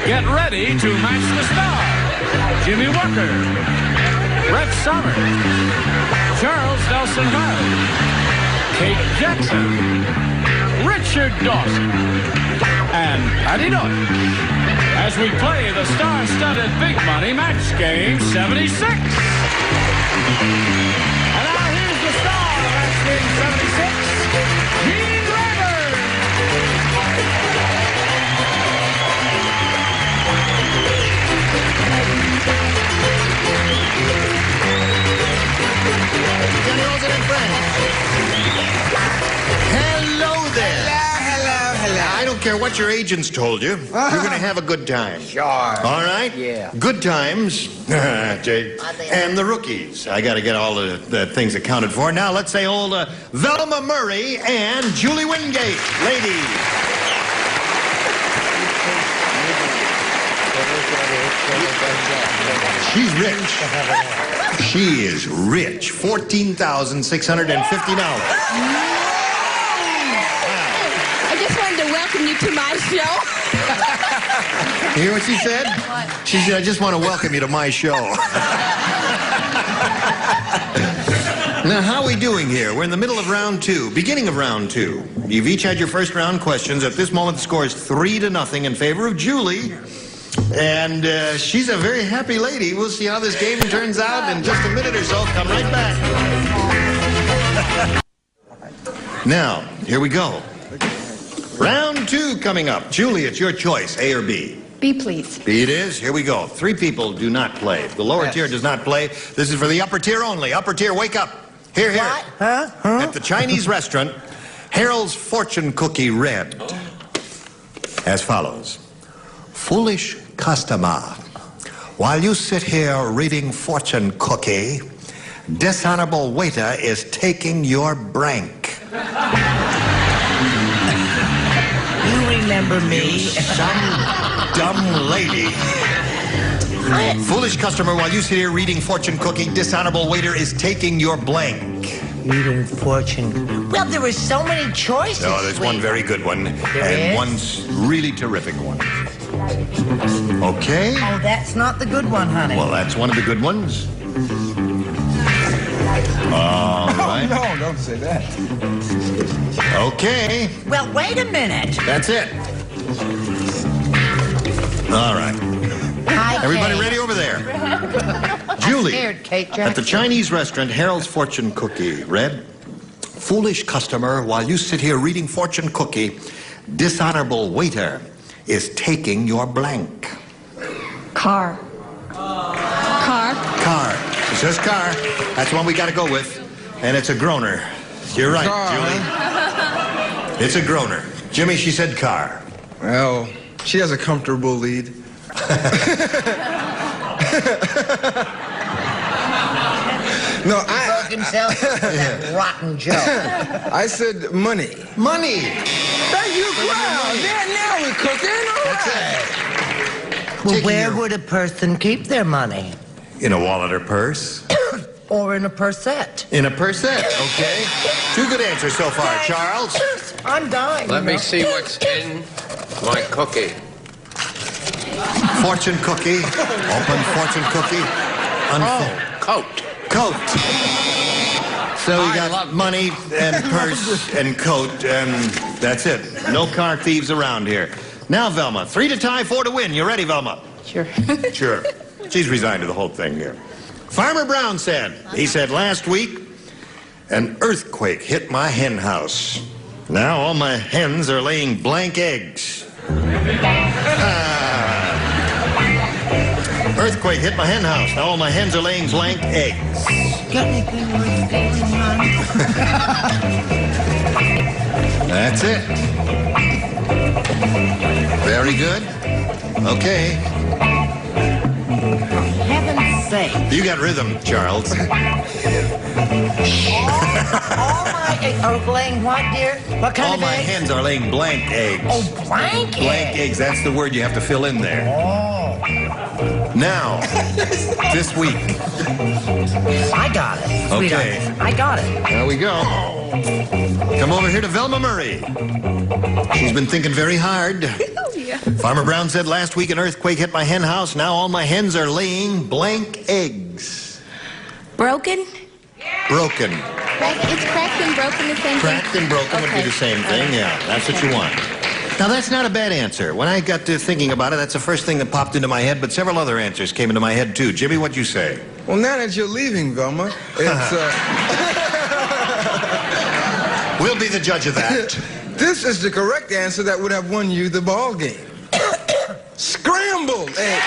Get ready to match the star. Jimmie Walker, Brett Somers, Charles Dawson Reilly, Kate Jackson, Richard Dawson, and Patti Deutsch, as we play the star-studded Big Money Match Game 76. And now here's the star of Match Game 76, Reilly. Generals and friends. Hello there. Hello. I don't care what your agents told you. You're going to have a good time. Sure. All right? Yeah. Good times. Jay. And the rookies. I got to get all the things accounted for. Now, let's say old Velma Murray and Julie Wingate. Ladies. She's rich. She is rich. $14,650. I just wanted to welcome you to my show. You hear what she said? What? She said, I just want to welcome you to my show. Now, how are we doing here? We're in the middle of round two, beginning of round two. You've each had your first round questions. At this moment, the score is 3-0 in favor of Julie. And she's a very happy lady. We'll see how this game turns out in just a minute or so. Come right back. Now, here we go. Round two coming up. Julie, it's your choice, A or B. B, please. B it is. Here we go. 3 people do not play. The lower tier does not play. This is for the upper tier only. Upper tier, wake up. Here. What? Huh? At the Chinese restaurant, Harold's fortune cookie read as follows. Foolish customer, while you sit here reading fortune cookie, dishonorable waiter is taking your brank. You remember me? Some dumb lady. Foolish customer, while you sit here reading fortune cookie, dishonorable waiter is taking your blank. Reading fortune. Well, there were so many choices. No, there's one very good one. There is? One's really terrific one. Okay. Oh, that's not the good one, honey. Well, that's one of the good ones. All right. No, don't say that. Okay. Well, wait a minute. That's it. All right. Hi, Everybody Kate. ready over there? Julie, scared, Kate at Jackson. the Chinese restaurant, Harold's fortune cookie read, foolish customer, while you sit here reading fortune cookie, dishonorable waiter is taking your blank. Car. Car. It says car. That's the one we got to go with. And it's a groaner. You're right, Julie. It's a groaner. Jimmy, she said car. Well, she has a comfortable lead. No, Broke himself with that rotten joke. I said money. Money. Thank you, crowd. Now we're cooking. All right. Well, Taking where your- would a person keep their money? In a wallet or purse. Or in a pursette? In a pursette, okay. 2 good answers so far, Charles. I'm dying. Let you me know. see what's in my cookie. Fortune cookie. Open fortune cookie. Unfold. Coat. Coat. So you I got love money and purse and coat, and that's it. No car thieves around here. Now, Velma, 3 to tie, 4 to win. You ready, Velma? Sure. Sure. She's resigned to the whole thing here. Farmer Brown said, he said, last week, an earthquake hit my hen house. Now all my hens are laying blank eggs. Earthquake hit my hen house. Now all my hens are laying blank eggs. Got anything worth stealing, honey? That's it. Very good. Okay. Heaven's sake. You got rhythm, Charles. All my eggs are laying what, dear? What kind All of my eggs? hens are laying blank eggs. Oh, blank Blank eggs. eggs. That's the word you have to fill in there. Oh, Now, this week. I got it. Okay. Sweetheart. I got it. There we go. Come over here to Velma Murray. She's been thinking very hard. Oh, yeah. Farmer Brown said last week an earthquake hit my hen house. Now all my hens are laying blank eggs. Broken? Broken. It's cracked and broken the same thing? Cracked and broken would be the same thing, yeah. That's what you want. Now, that's not a bad answer. When I got to thinking about it, that's the first thing that popped into my head, but several other answers came into my head, too. Jimmy, what'd you say? Well, now that you're leaving, Velma, it's, We'll be the judge of that. this is the correct answer that would have won you the ball game. Scrambled egg.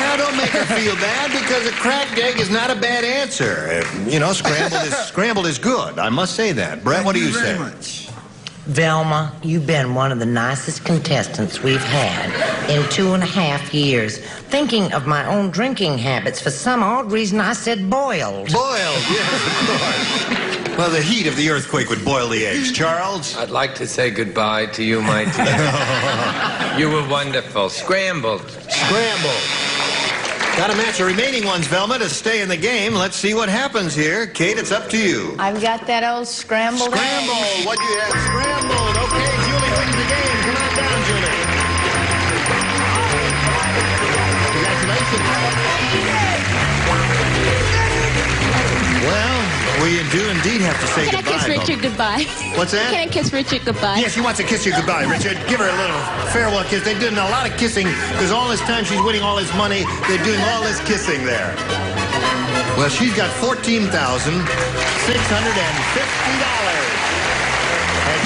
Now, don't make her feel bad, because a cracked egg is not a bad answer. You know, scrambled is good. I must say that. Brett, what do you say? Much. Velma, you've been one of the nicest contestants we've had in 2.5 years. Thinking of my own drinking habits, for some odd reason I said boiled. Boiled, yes, of course. Well, the heat of the earthquake would boil the eggs. Charles? I'd like to say goodbye to you, my dear. You were wonderful. Scrambled. Scrambled. Got to match the remaining ones, Velma, to stay in the game. Let's see what happens here. Kate, it's up to you. I've got that old scrambled egg. Scrambled. What'd you have? Scrambled. Okay, Julie wins the game. Come on down, Julie. Congratulations. Well, we do indeed have to say Can goodbye. I kiss Richard goodbye? What's that? Can I kiss Richard goodbye? Yes, she wants to kiss you goodbye, Richard. Give her a little farewell kiss. They're doing a lot of kissing because all this time she's winning all this money. They're doing all this kissing there. Well, she's got $14,650. And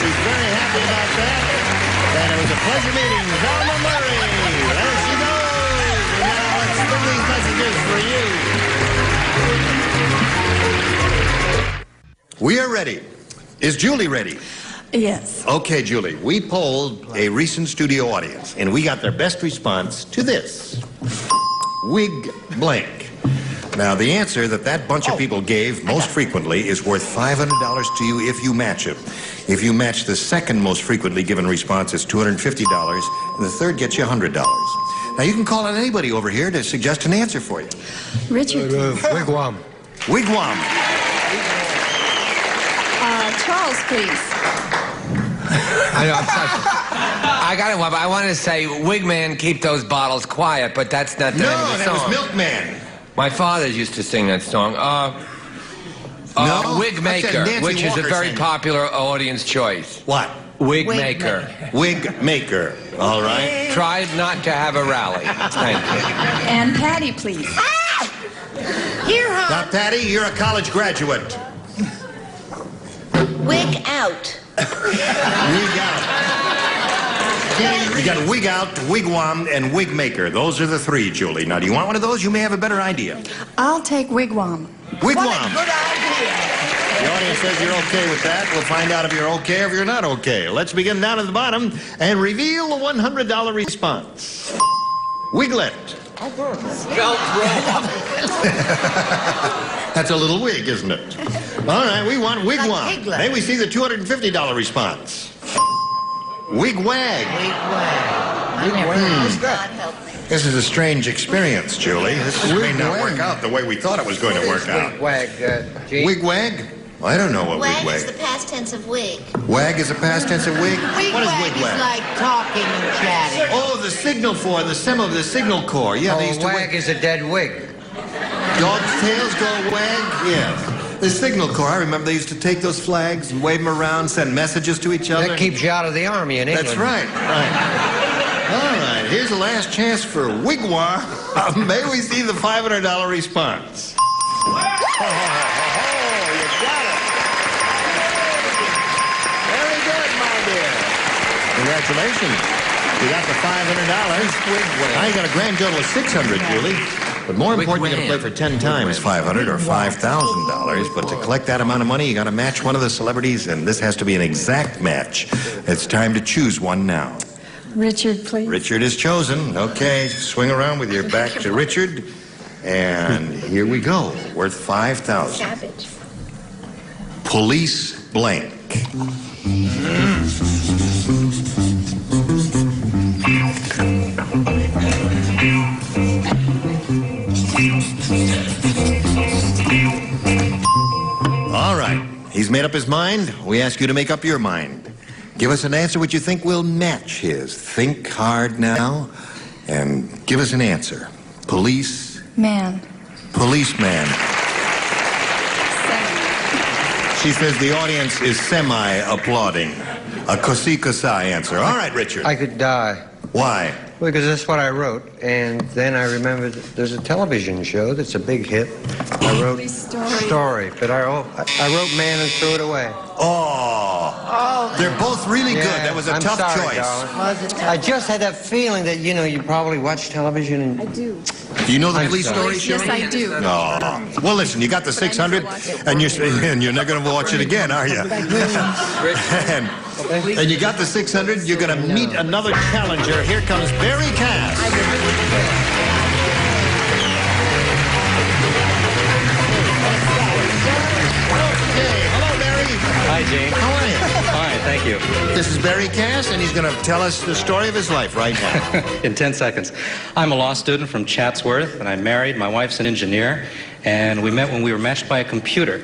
she's very happy about that. And it was a pleasure meeting Velma Murray. There she goes. And now let's spin these messages for you. We are ready. Is Julie ready? Yes. Okay, Julie, we polled a recent studio audience, and we got their best response to this. Wig blank. Now, the answer that bunch of people gave most frequently is worth $500 to you if you match it. If you match the second most frequently given response, it's $250, and the third gets you $100. Now, you can call on anybody over here to suggest an answer for you. Richard. Wigwam. Wigwam. Charles, please. I know, I'm sorry. I got it, but I wanted to say, Wigman, keep those bottles quiet, but that's not the name of the that song. was Milkman. My father used to sing that song. No? Wig I said Maker, Nancy which is a Walker very sang it. popular audience choice. What? Wig Wig Maker. Wig maker. All right. Tried not to have a rally. Thank you. And Patti, please. Here, hon. Now, Patti, you're a college graduate. Wig out. Wig out. You got wig out, wigwam, and wig maker. Those are the three, Julie. Now, do you want one of those? You may have a better idea. I'll take wigwam. Wigwam. Good idea. The audience says you're okay with that. We'll find out if you're okay or if you're not okay. Let's begin down at the bottom and reveal the $100 response. Wiglet. That's a little wig, isn't it? All right, we want wigwam. Like Piglet. May we see the $250 response? Wigwag. God help me. This is a strange experience, Julie. This may not work out the way we thought it was going to work out. Wigwag? I don't know what Wag is wigwag. the past tense of wig. Wag is a past tense of wig? What is Wigwag wigwag? is like talking and chatting. Oh, the signal for the stem of the signal core. Yeah, they used to Wag is a dead wig. Dog's tails go wag? Yes. The signal corps, I remember they used to take those flags and wave them around, send messages to each other. That keeps you out of the army in England. That's right. All right, here's the last chance for wigwam. May we see the $500 response? You got it. Very good, my dear. Congratulations. You got the $500. Now you got a grand total of $600, Julie. But more important, you're going to play for 10 times $500 or $5,000. But to collect that amount of money, you got to match one of the celebrities, and this has to be an exact match. It's time to choose one now. Richard, please. Richard is chosen. Okay, swing around with your back to Richard. And here we go. Worth $5,000. Cabbage. Police blank. All right. He's made made up his mind? We ask you to make up your mind. Give us an answer which you think will match his. Think hard now and give us an answer. Police. Man. Policeman. She says the audience is semi-applauding. A cosi-cosi answer. All right, Richard. I could die. Why? Because that's what I wrote. And then I remembered there's a television show that's a big hit. I wrote Story. But I wrote Man and threw it away. Oh. They're both really good. That was a tough sorry, choice. Darling. I just had that feeling that, you probably watch television. And I do. Do you know the police story, Yes, Shirley? I do. No. Well, listen, you got the 600, and you're not going to watch it again, are you? and you got the 600. You're going to meet another challenger. Here comes Barry Cass. Okay, hello, Barry. Hi, Gene. How are you? Fine, thank you. This is Barry Cass, and he's going to tell us the story of his life right now. In 10 seconds. I'm a law student from Chatsworth, and I'm married. My wife's an engineer, and we met when we were matched by a computer.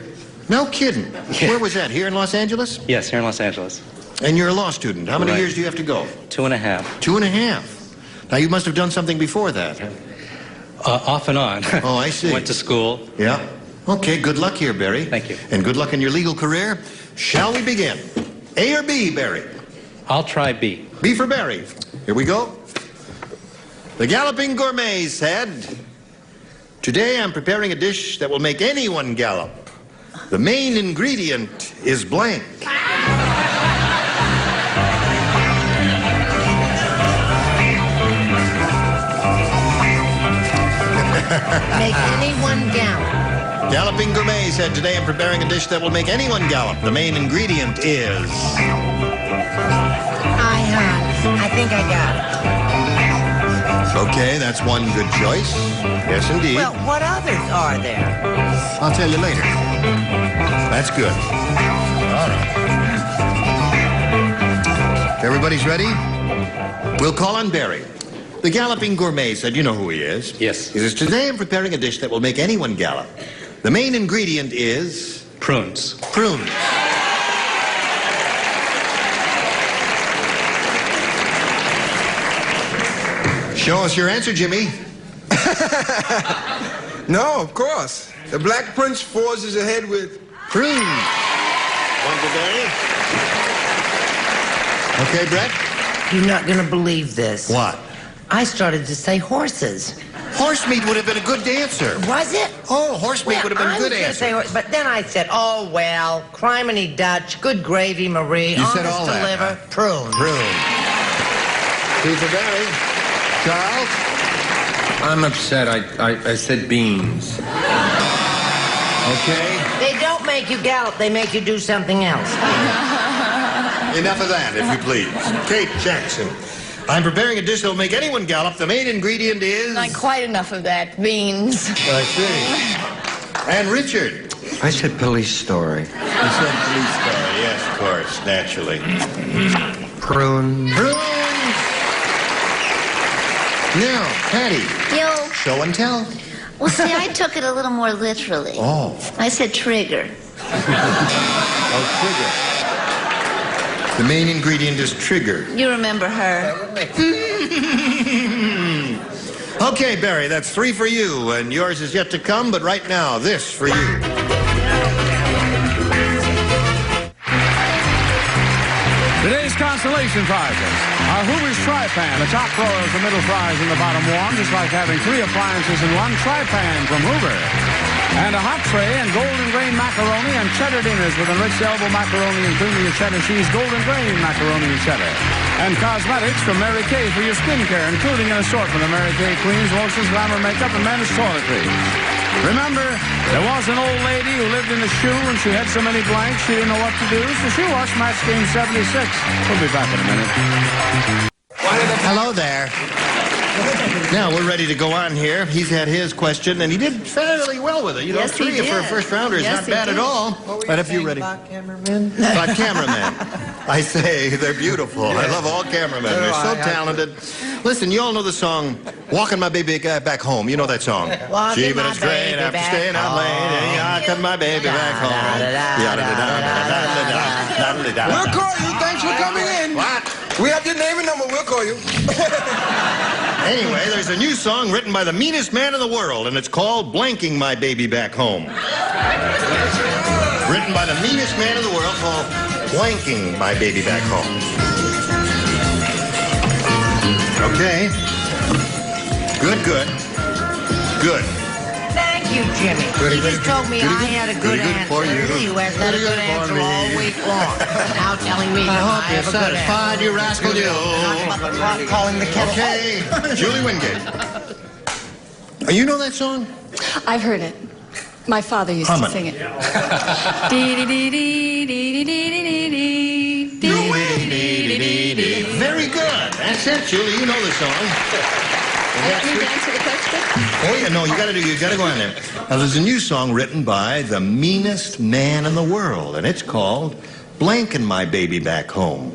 No kidding. Where was that? Here in Los Angeles? Yes, here in Los Angeles. And you're a law student. How many Right. years do you have to go? 2.5. 2.5. Now, you must have done something before that. Off and on. Oh, I see. Went to school. Yeah. Okay, good luck here, Barry. Thank you. And good luck in your legal career. Shall we begin? A or B, Barry? I'll try B. B for Barry. Here we go. The Galloping Gourmet said, "Today I'm preparing a dish that will make anyone gallop. The main ingredient is blank." Make anyone gallop. Galloping Gourmet said, "Today I'm preparing a dish that will make anyone gallop. The main ingredient is..." I think I got it. Okay, that's one good choice. Yes, indeed. Well, what others are there? I'll tell you later. That's good. All right. Everybody's ready? We'll call on Barry. The Galloping Gourmet said, you know who he is. Yes. He says, "Today I'm preparing a dish that will make anyone gallop. The main ingredient is..." Prunes. Prunes. Show us your answer, Jimmie. No, of course. The Black Prince forges ahead with Prunes. One for Barry. Okay, Brett? You're not going to believe this. What? I started to say horses. Horse meat would have been a good answer. Was it? Oh, horse meat would have been a good answer. But then I said, oh, well, criminy Dutch, good gravy, Marie, You said honest all to that, liver, huh? prune. Prune. Two for Barry. Charles? I'm upset. I said beans. Okay. They don't make you gallop, they make you do something else. Enough of that, if you please. Kate Jackson. I'm preparing a dish that will make anyone gallop. The main ingredient is... Not quite enough of that. Beans. I see. And Richard. I said Police Story. You said police story. Yes, of course, naturally. Prune. Prunes. Now, Patti. Yo, Show and tell. well, see, I took it a little more literally. Oh. I said trigger. Oh, trigger. The main ingredient is trigger. You remember her. Okay, Barry, that's 3 for you, and yours is yet to come, but right now, this for you. Today's consolation prizes are Hoover's Tri-Pan. The top row is the middle prize and the bottom warm, just like having 3 appliances in one. Tri-Pan from Hoover. And a hot tray and golden grain macaroni and cheddar dinners with enriched elbow macaroni and creamy cheddar cheese, golden grain macaroni and cheddar. And cosmetics from Mary Kay for your skincare, including an assortment of Mary Kay creams, lotions, glamour makeup, and men's toiletries. Remember, there was an old lady who lived in a shoe and she had so many blanks she didn't know what to do, so she watched Match Game 76. We'll be back in a minute. Hello there. Now, we're ready to go on here. He's had his question, and he did fairly well with it. You know, Yes, he 3 for a did. first rounder is Yes, not he bad did. at all. But if you're ready. About cameramen? About cameramen. I say, they're beautiful. I love all cameramen. They're so talented. Listen, you all know the song, Walking My Baby Back Home. You know that song. Walking She but my it's great baby after back staying out home. late. Walking my baby back home. We'll call you. Thanks for coming in. What? We have your name and number. We'll call you. Anyway, there's a new song written by the meanest man in the world, and it's called Blanking My Baby Back Home. Written by the meanest man in the world, called Blanking My Baby Back Home. Okay. Good. Thank you, Jimmy. Goody, You just goody, told me goody, I goody. had a Goody, good good answer. for you. You have had a Goody, good good for answer me. all week long. Now telling me I that hope I you're have a good satisfied, you rascal, you. answer. Calling the kettle. Okay, Julie Wingate. You know that song? I've heard it. My father used Hum to it. sing it. Dee-dee-dee-dee-dee-dee-dee-dee-dee-dee-dee-dee. Very good. That's it, Julie. You know the song. I don't need to answer the question. Oh yeah, no, you gotta go on there. Now there's a new song written by the meanest man in the world, and it's called Blanking My Baby Back Home.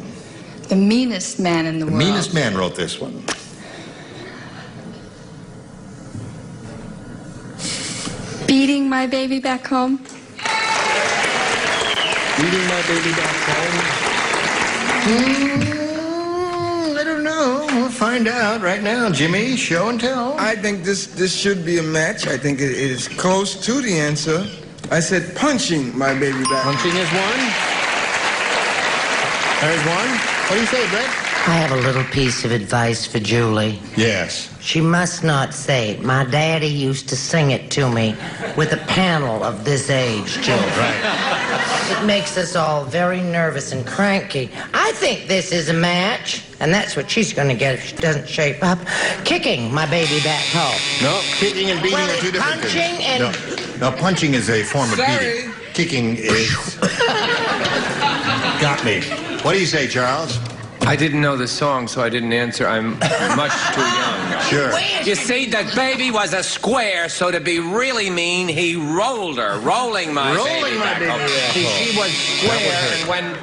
The meanest man in the The world. meanest man wrote this one. Beating my baby back home. Beating my baby back home. I don't know. We'll find out right now. Jimmy, show and tell. I think this should be a match. I think it is close to the answer. I said punching my baby back. Punching is one. There's one. What do you say, Brett? I have a little piece of advice for Julie. Yes. She must not say, my daddy used to sing it to me with a panel of this age, Julie. Right. It makes us all very nervous and cranky. I think this is a match, and that's what she's going to get if she doesn't shape up. Kicking my baby back home. No, kicking and beating Well, are two different punching things. and- No, punching is a form of Sorry. beating. Kicking is... Got me. What do you say, Charles? I didn't know the song, so I didn't answer. I'm much too young. Sure. You see, that baby was a square, so to be really mean, he rolled her, rolling my baby back home. See, she was square, and when...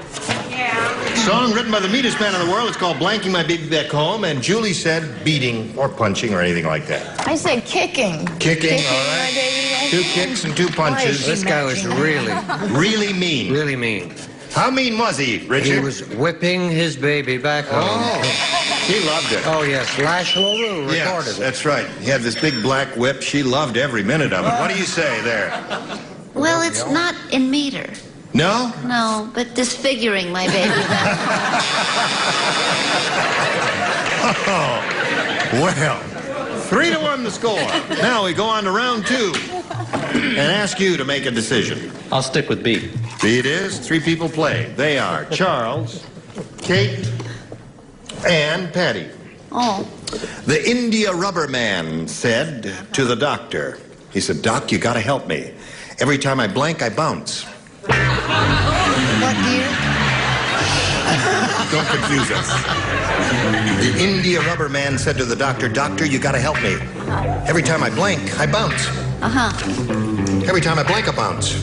Song written by the meanest man in the world. It's called Blanking My Baby Back Home, and Julie said beating or punching or anything like that. I said kicking. Kicking, all my right. baby back 2 kicks and 2 punches. This guy was really Really mean. mean. How mean was he, Richard? He was whipping his baby back home. Oh, he loved it. Oh, yes. Lash LaRue recorded Yes, it. that's right. He had this big black whip. She loved every minute of it. What do you say there? Well, it's not in meter. No? No, but disfiguring my baby back. Oh, well, 3-1 the score. Now we go on to round 2 and ask you to make a decision. I'll stick with B. B it is. 3 people play. They are Charles, Kate, and Patti. Oh, The India rubber man said to the doctor, he said, Doc, you gotta help me. Every time I blank, I bounce. What, dear? Don't confuse us. The India rubber man said to the doctor, Doctor, you gotta help me. Every time I blank, I bounce. uh-huh. Every time I blank, I bounce.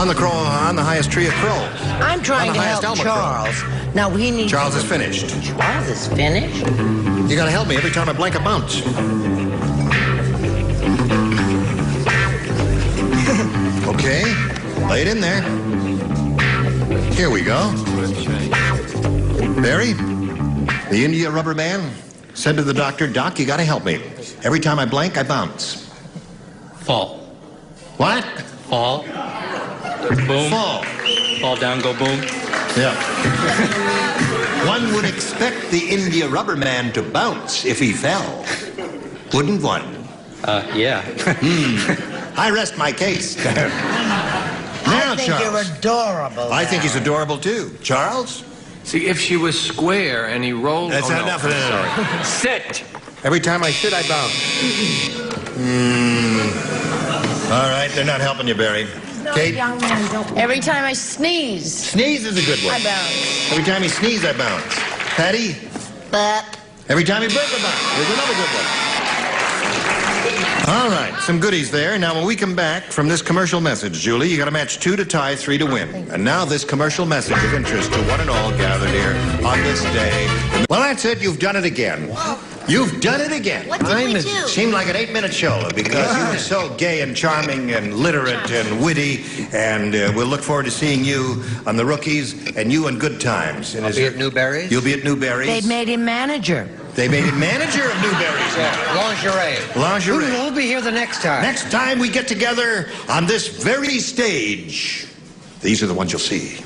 On the highest tree of crows. I'm trying On the to help highest elm of Charles. Now, we need... Charles is finished. Charles is finished? You gotta help me. Every time I blank, I bounce. Okay, lay it in there. Here we go. Barry, the India rubber man, said to the doctor, Doc, you gotta help me. Every time I blank, I bounce. Fall. What? Fall. Boom. Fall. Fall down, go boom. Yeah. One would expect the India rubber man to bounce if he fell. Wouldn't one? Yeah. I rest my case. Now, I think Charles. you're adorable. I think he's adorable too. Charles? See, if she was square and he rolled... That's oh, no. enough of that. Sit! Every time I sit, I bounce. All right, they're not helping you, Barry. Kate? Young man, don't. Every time I sneeze, Sneeze is a good one. I bounce. Every time he sneezes, I bounce. Patti? But Every time he burps, I bounce. Here's another good one. All right, some goodies there. Now, when we come back from this commercial message, Julie, you got to match 2 to tie, 3 to win. And now this commercial message of interest to one and all gathered here on this day. Well, that's it. You've done it again. You've done it again. what did we do? Seemed like an 8-minute show because you were so gay and charming and literate and witty. And we'll look forward to seeing you on The Rookies and you on Good Times. And I'll be at Newberry's. You'll be at Newberry's. They made him manager. They made him manager of Newberry's. Lingerie. Lingerie. We'll be here the next time. Next time we get together on this very stage, these are the ones you'll see.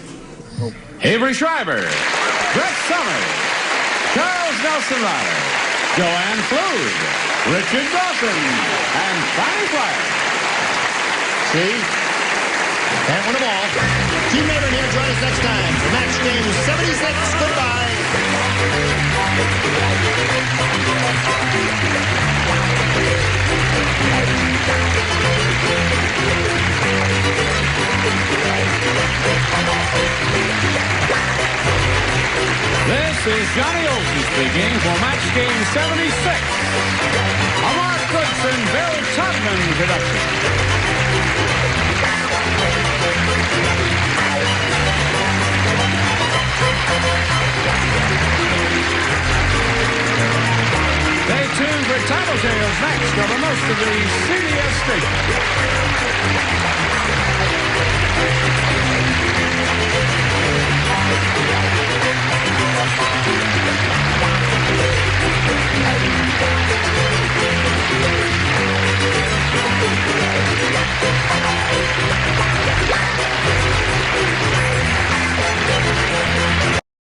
Avery Schreiber, Brett Summers, Charles Nelson Ryder, Joanne Flood, Richard Dawson, and Bonnie Flyer. See? Can't win them all. Team Neighbor here. Join us next time for Match Game 76. Goodbye. This is Johnny Olsen speaking for Match Game 76. A Mark Goodson, Bill Todman production. Stay tuned for title tales next over most of the CBS stations.